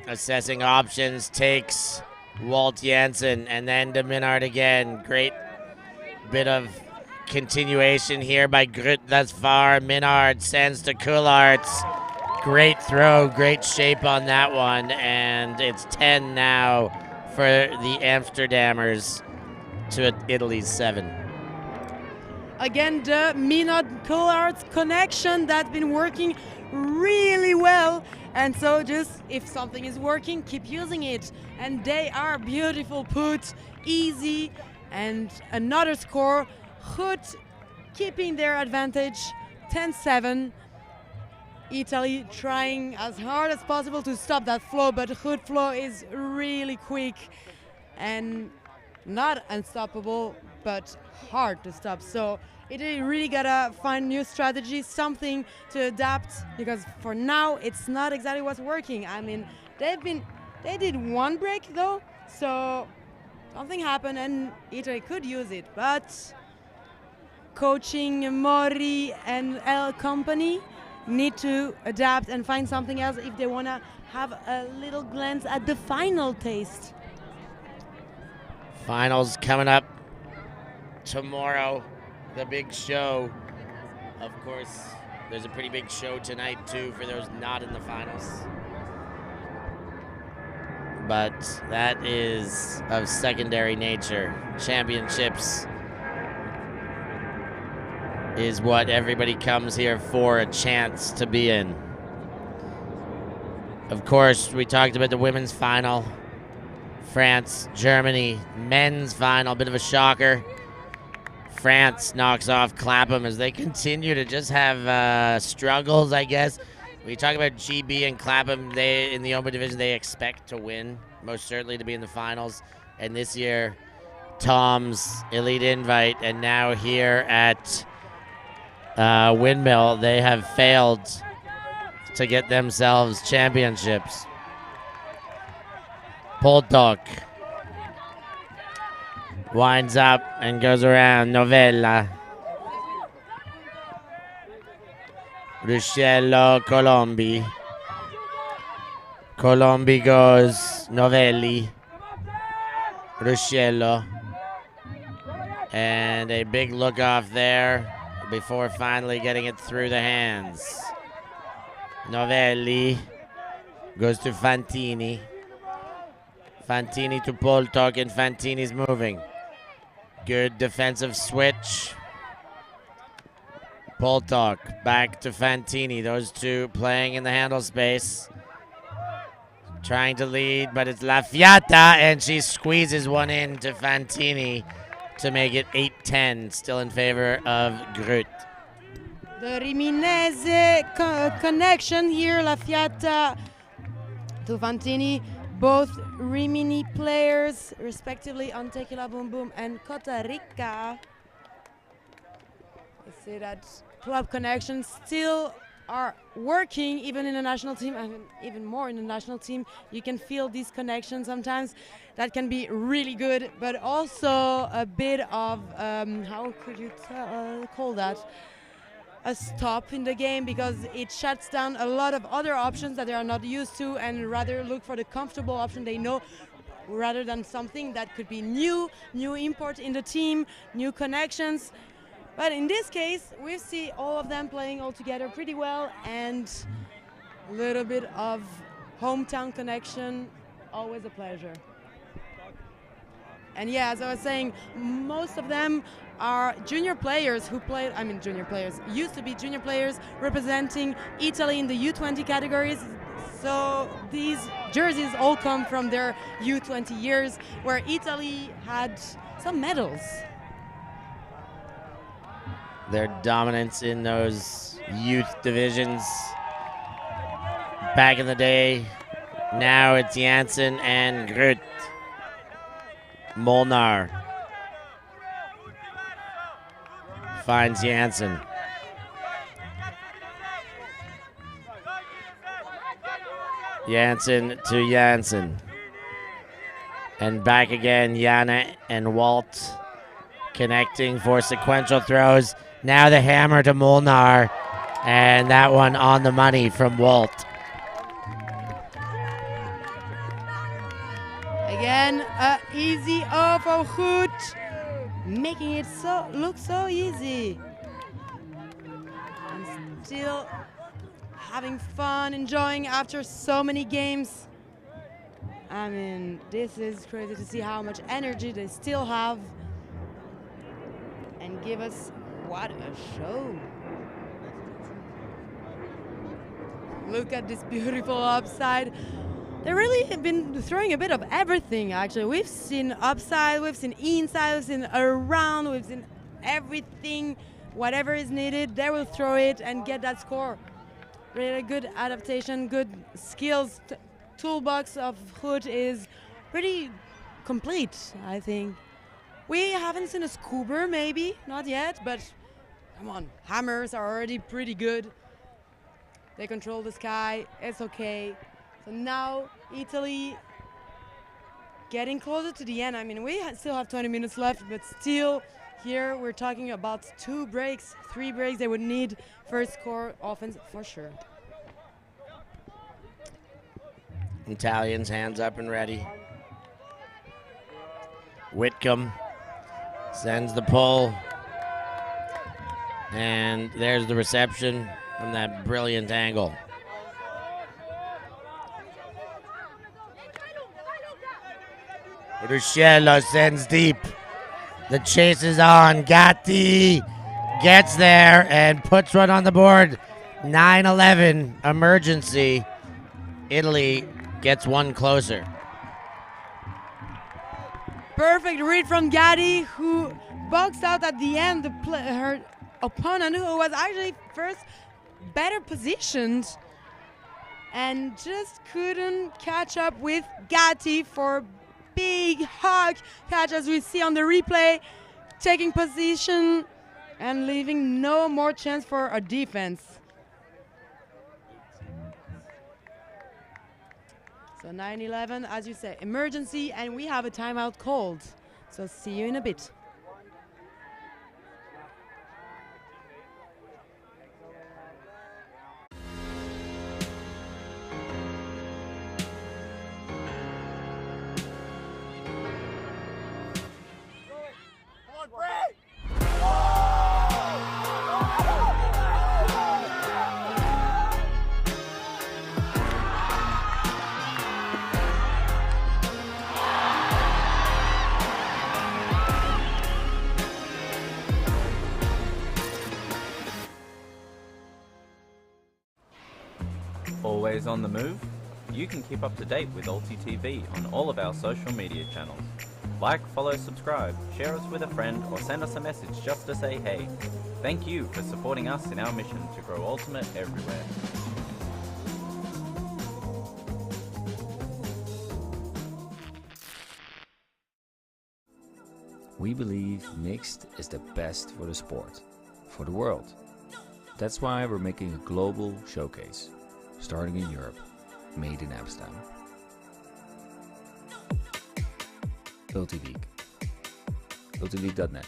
assessing options, takes Walt Janssen, and then to Minard again. Great bit of continuation here by Grut thus far. Minard sends to Coularts. Great throw, great shape on that one, and it's 10 now for the Amsterdammers to Italy's 7. Again, the Minard-Coularts connection that's been working really well. And so just, if something is working, keep using it. And they are beautiful put, easy, and another score. Grut keeping their advantage, 10-7. Italy trying as hard as possible to stop that flow, but Grut flow is really quick and not unstoppable, but hard to stop. So Italy really gotta find new strategies, something to adapt, because for now it's not exactly what's working. I mean, they did one break though, so something happened and Italy could use it, but coaching Mori and El Company need to adapt and find something else if they want to have a little glance at the final taste. Finals coming up tomorrow, the big show. Of course, there's a pretty big show tonight too for those not in the finals. But that is of secondary nature. Championships is what everybody comes here for, a chance to be in. Of course, we talked about the women's final. France, Germany, men's final, bit of a shocker. France knocks off Clapham as they continue to just have struggles, I guess. We talk about GB and Clapham, they in the open division, they expect to win, most certainly to be in the finals. And this year, Tom's Elite Invite, and now here at Windmill, they have failed to get themselves championships. Poltok winds up and goes around. Novella. Ruscello, Colombi. Colombi goes. Novelli. Ruscello. And a big look off there before finally getting it through the hands. Novelli goes to Fantini. Fantini to Poltok, and Fantini's moving. Good defensive switch. Poltok back to Fantini. Those two playing in the handle space. Trying to lead, but it's La Fiata, and she squeezes one in to Fantini to make it 8-10, still in favor of Grut. The Riminese connection here, La Fiata to Fantini. Both Rimini players, respectively, on Tequila Boom Boom and Costa Rica. I see that club connections still are working, even in the national team, and even more in the national team. You can feel these connections sometimes. That can be really good, but also a bit of, how could you call that? A stop in the game, because it shuts down a lot of other options that they are not used to, and rather look for the comfortable option they know, rather than something that could be new import in the team, new connections. But in this case, we see all of them playing all together pretty well, and a little bit of hometown connection, always a pleasure. And yeah, as I was saying, most of them are junior players who played, used to be junior players representing Italy in the U20 categories. So these jerseys all come from their U20 years, where Italy had some medals. Their dominance in those youth divisions back in the day. Now it's Janssen and Grut. Molnar finds Janssen. Janssen to Janssen. And back again, Jana and Walt connecting for sequential throws. Now the hammer to Molnar, and that one on the money from Walt. Again, easy off of Grut, making it look so easy. And still having fun, enjoying after so many games. I mean, this is crazy to see how much energy they still have. And give us what a show. Look at this beautiful upside. They really have been throwing a bit of everything, actually. We've seen upside, we've seen inside, we've seen around, we've seen everything. Whatever is needed, they will throw it and get that score. Really good adaptation, good skills. Toolbox of Grut is pretty complete, I think. We haven't seen a scuba, maybe, not yet, but come on, hammers are already pretty good. They control the sky, it's okay. So now Italy getting closer to the end. I mean, we still have 20 minutes left, but still Here we're talking about 2 breaks, 3 breaks. They would need first score offense for sure. Italians hands up and ready. Whitcomb sends the pull. And there's the reception from that brilliant angle. Ruscello sends deep. The chase is on. Gatti gets there and puts one on the board. 9-11 emergency. Italy gets one closer. Perfect read from Gatti, who boxed out at the end her opponent, who was actually first better positioned and just couldn't catch up with Gatti for big hug catch, as we see on the replay, taking position and leaving no more chance for a defense. So 9-11, as you say, emergency, and we have a timeout called. So see you in a bit. Always on the move? You can keep up to date with ULTI.TV on all of our social media channels. Like, follow, subscribe, share us with a friend, or send us a message just to say hey. Thank you for supporting us in our mission to grow Ultimate everywhere. We believe mixed is the best for the sport, for the world. That's why we're making a global showcase, starting in Europe, made in Amsterdam. ULTI.TV, ULTI.net.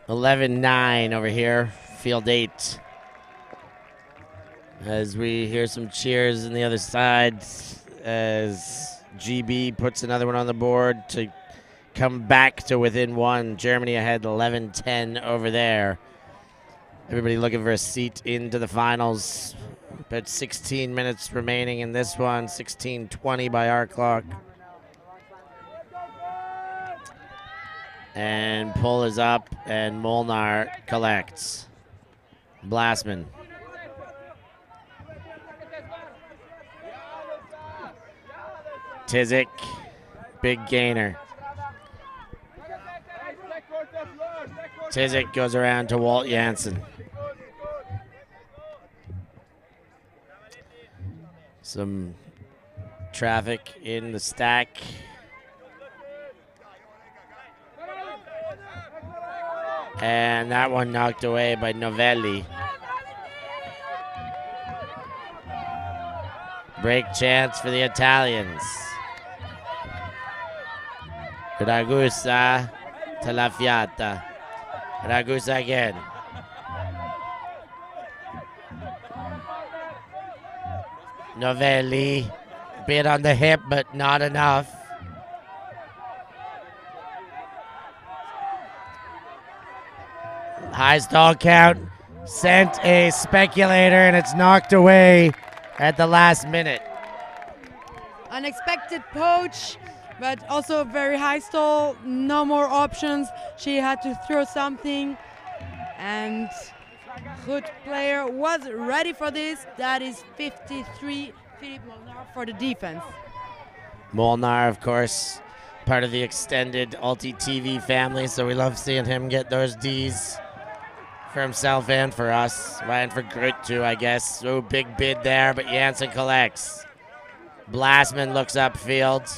$11-9 over here, field 8. As we hear some cheers on the other side, as GB puts another one on the board to come back to within 1. Germany ahead 11-10 over there. Everybody looking for a seat into the finals. About 16 minutes remaining in this one, 16:20 by our clock. And pull is up, and Molnar collects. Blasman. Tizik, big gainer. Tizik goes around to Walt Janssen. Some traffic in the stack. And that one knocked away by Novelli. Break chance for the Italians. Ragusa to La Fiata. Ragusa again. Novelli, bit on the hip, but not enough. High stall count, sent a speculator, and it's knocked away at the last minute. Unexpected poach, but also very high stall, no more options. She had to throw something, and Grut player was ready for this. That is 53, Philippe Molnar for the defense. Molnar, of course, part of the extended ULTI.TV family, so we love seeing him get those Ds for himself and for us, and for Grut too, I guess. So big bid there, but Janssen collects. Blasman looks upfield,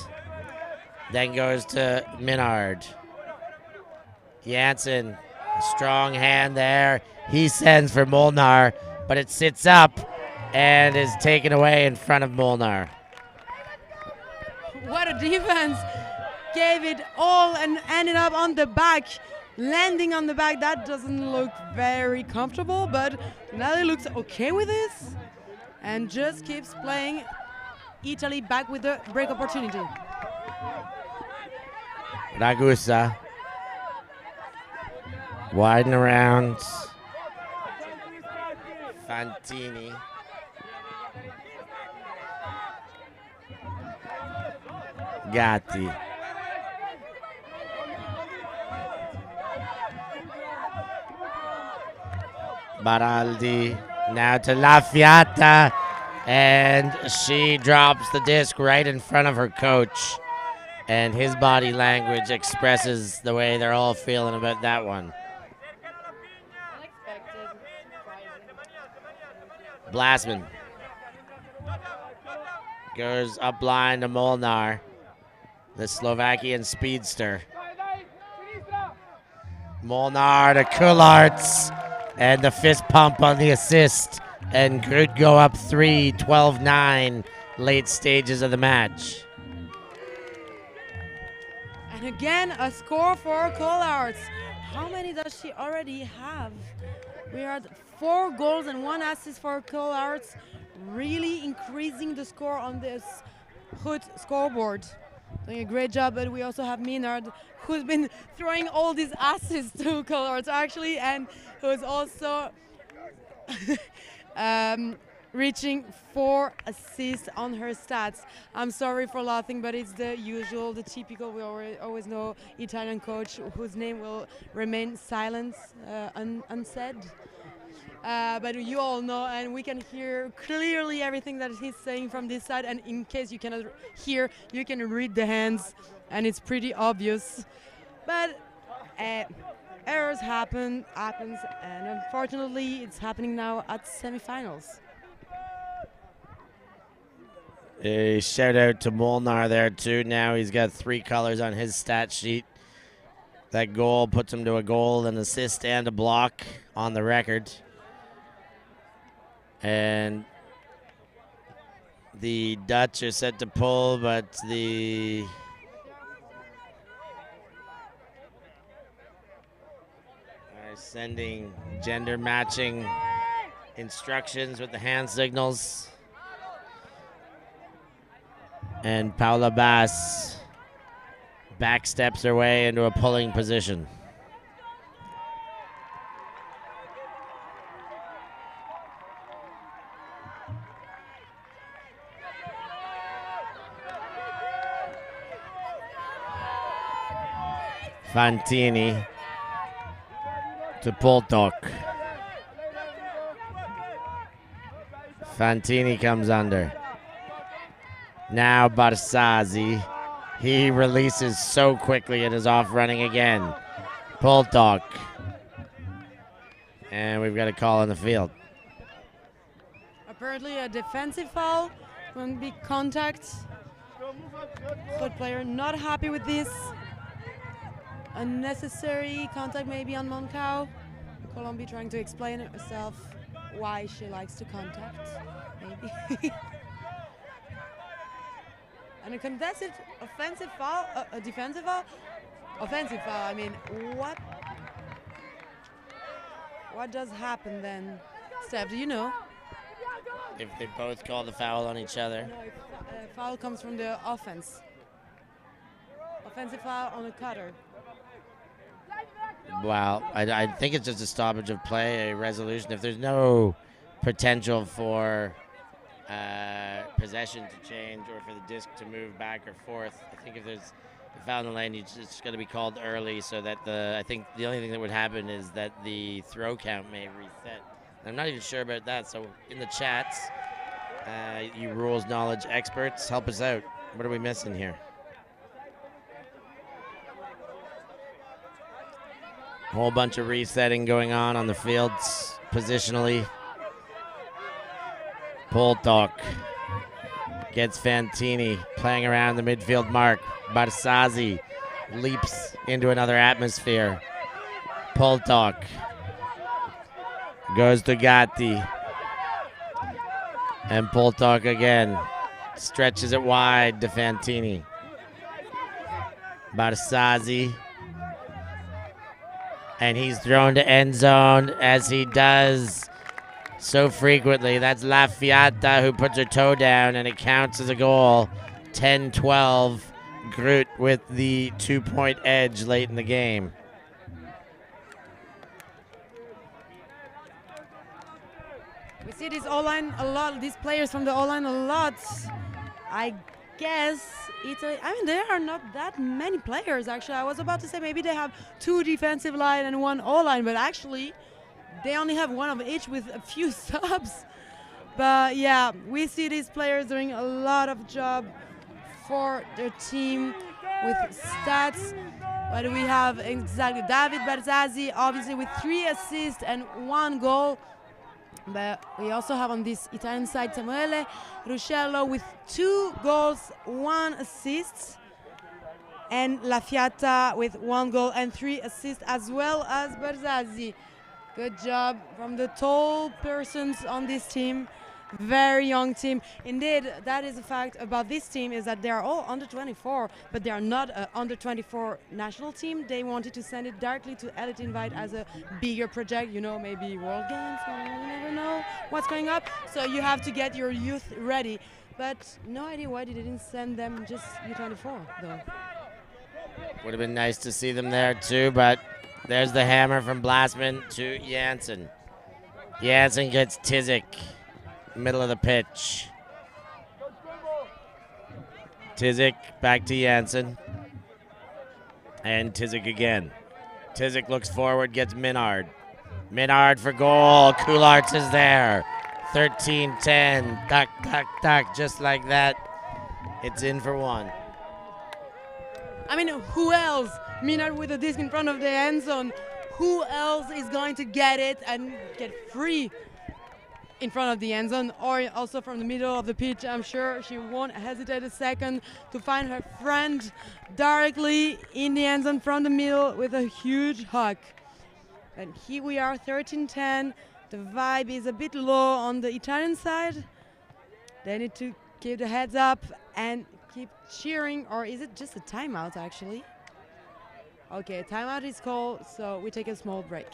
then goes to Minard. Janssen, a strong hand there. He sends for Molnar, but it sits up and is taken away in front of Molnar. What a defense! Gave it all and ended up on the back. Landing on the back, that doesn't look very comfortable, but Nelly looks okay with this and just keeps playing Italy back with the break opportunity. Ragusa. Widen around. Fantini. Gatti. Baraldi. Now to La Fiata. And she drops the disc right in front of her coach. And his body language expresses the way they're all feeling about that one. Blasman goes up line to Molnar, the Slovakian speedster. Molnar to Kullarts, and the fist pump on the assist. And Grut go up 3, 12-9, late stages of the match. And again, a score for Kullarts. How many does she already have? We are at 4 goals and 1 assist for Kullarts, really increasing the score on this Grut scoreboard. Doing a great job, but we also have Minard, who's been throwing all these assists to Kullarts actually, and who's also reaching 4 assists on her stats. I'm sorry for laughing, but it's the usual, the typical, we always know Italian coach whose name will remain silent, unsaid. But you all know, and we can hear clearly everything that he's saying from this side, and in case you cannot hear, you can read the hands, and it's pretty obvious. But errors happens, and unfortunately it's happening now at semifinals. A shout out to Molnar there too. Now he's got 3 colors on his stat sheet. That goal puts him to a goal, an assist, and a block on the record. And the Dutch are set to pull, but the are sending gender matching instructions with the hand signals. And Paula Bass backsteps her way into a pulling position. Fantini to Poltok. Fantini comes under. Now Barsazzi. He releases so quickly and is off running again. Poltok. And we've got a call on the field. Apparently a defensive foul. Won't be contact. Foot player not happy with this. Unnecessary contact maybe on Moncao. Colombi trying to explain herself why she likes to contact, maybe. And a contested offensive foul, a defensive foul? Offensive foul, I mean, what does happen then? Steph, do you know? If they both call the foul on each other. No, if foul comes from the offense. Offensive foul on a cutter. Well, I think it's just a stoppage of play, a resolution. If there's no potential for possession to change or for the disc to move back or forth, I think if there's a foul in the lane, it's going to be called early so that I think the only thing that would happen is that the throw count may reset. I'm not even sure about that, so in the chats, you rules knowledge experts, help us out. What are we missing here? Whole bunch of resetting going on the fields positionally. Poltok gets Fantini playing around the midfield mark. Barsazzi leaps into another atmosphere. Poltok goes to Gatti. And Poltok again stretches it wide to Fantini. Barzazzi. And he's thrown to end zone as he does so frequently. That's La Fiata who puts her toe down, and it counts as a goal. 10-12. Grut with the 2-point edge late in the game. We see this O-line a lot, these players from the O-line a lot. I guess Italy, I mean, there are not that many players, actually. I was about to say maybe they have 2 defensive line and 1 O-line, but actually they only have 1 of each with a few subs. But yeah, we see these players doing a lot of job for their team with stats. But we have exactly David Barzazzi, obviously with 3 assists and 1 goal. But we also have on this Italian side Samuele Ruscello with 2 goals, 1 assist. And La Fiata with 1 goal and 3 assists, as well as Barzazzi. Good job from the tall persons on this team. Very young team. Indeed, that is a fact about this team, is that they are all under 24, but they are not an under 24 national team. They wanted to send it directly to Elite Invite as a bigger project, you know, maybe World Games, you never know what's going up. So you have to get your youth ready. But no idea why they didn't send them just U24 though. Would have been nice to see them there too, but there's the hammer from Blastman to Janssen. Janssen gets Tizik. Middle of the pitch. Tizik back to Janssen. And Tizik again. Tizik looks forward, gets Minard. Minard for goal. Coularts is there. 13-10. Duck, duck, duck. Just like that. It's in for 1. I mean, who else? Minard with a disc in front of the end zone. Who else is going to get it and get free in front of the end zone, or also from the middle of the pitch? I'm sure she won't hesitate a second to find her friend directly in the end zone from the middle with a huge hug. And here we are, 13-10. The vibe is a bit low on the Italian side. They need to keep the heads up and keep cheering, or is it just a timeout actually? Okay, timeout is called, so we take a small break.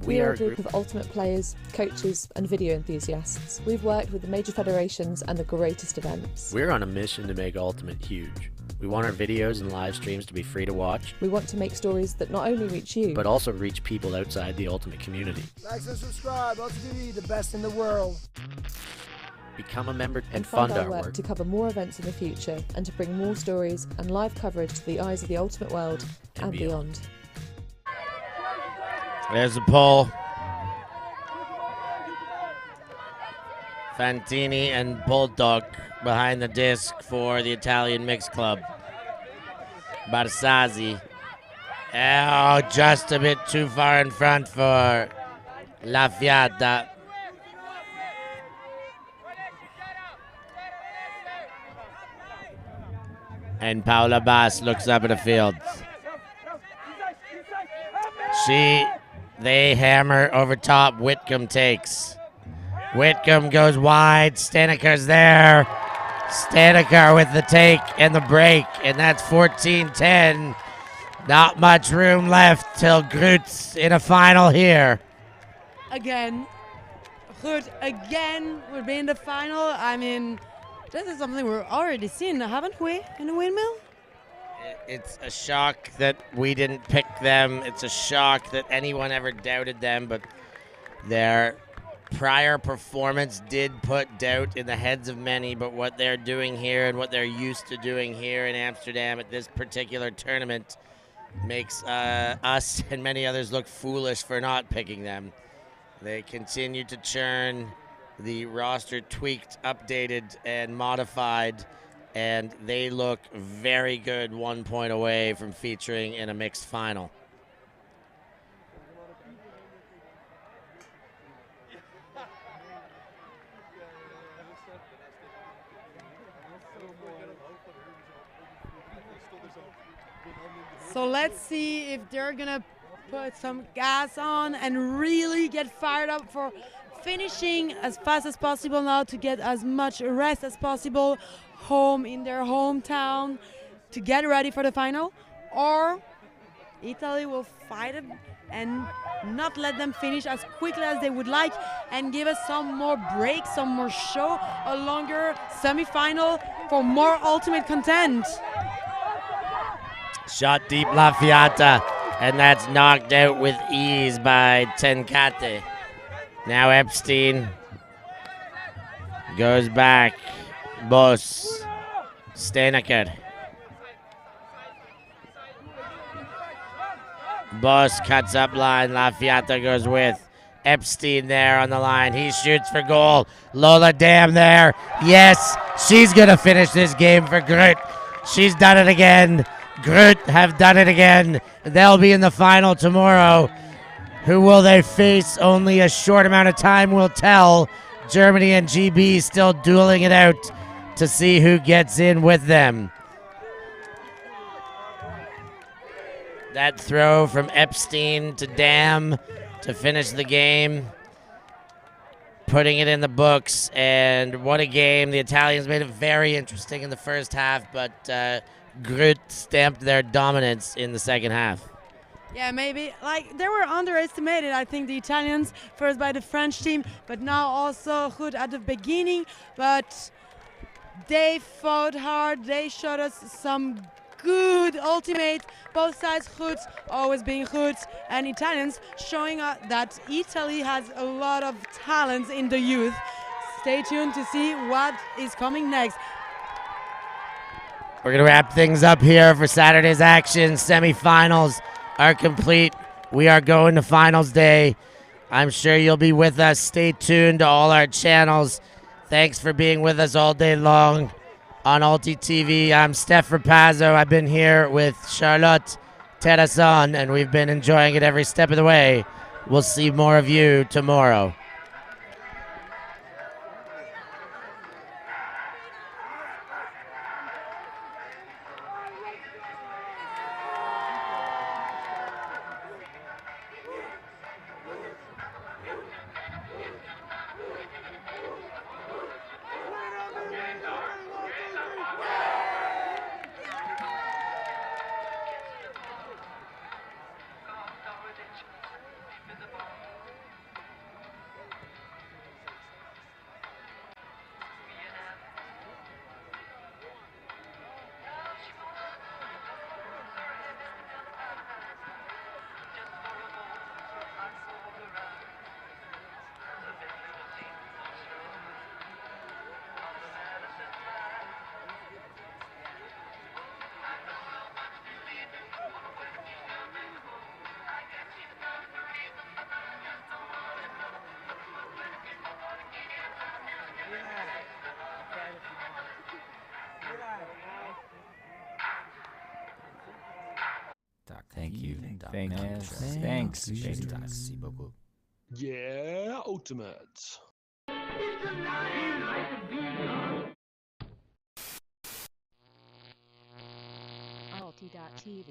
We are a group of ultimate players, coaches and video enthusiasts. We've worked with the major federations and the greatest events. We're on a mission to make Ultimate huge. We want our videos and live streams to be free to watch. We want to make stories that not only reach you, but also reach people outside the Ultimate community. Like and subscribe, ULTI.TV, the best in the world. Become a member and fund fund our work to cover more events in the future and to bring more stories and live coverage to the eyes of the Ultimate world and beyond. There's the pull. Fantini and Bulldog behind the disc for the Italian Mixed Club. Barzazzi. Oh, just a bit too far in front for La Fiata. And Paola Bass looks up at the field. They hammer over top. Whitcomb takes. Whitcomb goes wide. Staneker's there. Staneker with the take and the break, and that's 14-10. Not much room left till Grut's in a final here. Again, Grut again would be in the final. I mean, this is something we're already seeing, haven't we, in the Windmill? It's a shock that we didn't pick them. It's a shock that anyone ever doubted them, but their prior performance did put doubt in the heads of many, but what they're doing here and what they're used to doing here in Amsterdam at this particular tournament makes us and many others look foolish for not picking them. They continue to churn, the roster tweaked, updated, and modified, and they look very good, 1 point away from featuring in a mixed final. So let's see if they're gonna put some gas on and really get fired up for finishing as fast as possible now to get as much rest as possible home in their hometown to get ready for the final, or Italy will fight it and not let them finish as quickly as they would like and give us some more breaks, some more show, a longer semi-final for more ultimate content. Shot deep La Fiata, and that's knocked out with ease by Tenkate. Now Epstein goes back. Boss. Staneker. Boss cuts up line. La Fiata goes with Epstein there on the line. He shoots for goal. Lola Dam there. Yes, she's going to finish this game for Grut. She's done it again. Grut have done it again. They'll be in the final tomorrow. Who will they face? Only a short amount of time will tell. Germany and GB still dueling it out to see who gets in with them. That throw from Epstein to Dam to finish the game, putting it in the books. And what a game. The Italians made it very interesting in the first half, but Grut stamped their dominance in the second half. Yeah, maybe. Like, they were underestimated, I think, the Italians, first by the French team, but now also Grut at the beginning. But they fought hard. They showed us some good ultimate. Both sides, Grut always being Grut, and Italians showing that Italy has a lot of talents in the youth. Stay tuned to see what is coming next. We're going to wrap things up here for Saturday's action. Semifinals are complete. We are going to finals day. I'm sure you'll be with us. Stay tuned to all our channels. Thanks for being with us all day long on ULTI.TV. I'm Stef Pazzo. I've been here with Charlotte Terrasson, and we've been enjoying it every step of the way. We'll see more of you tomorrow. Thank you. Thanks. Merci beaucoup. Yeah, ultimate. ULTI.TV.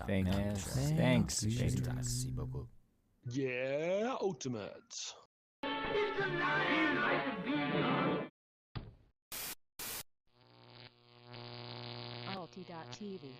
Thank you. Thanks. Merci beaucoup. Yeah, ultimate. ULTI.TV.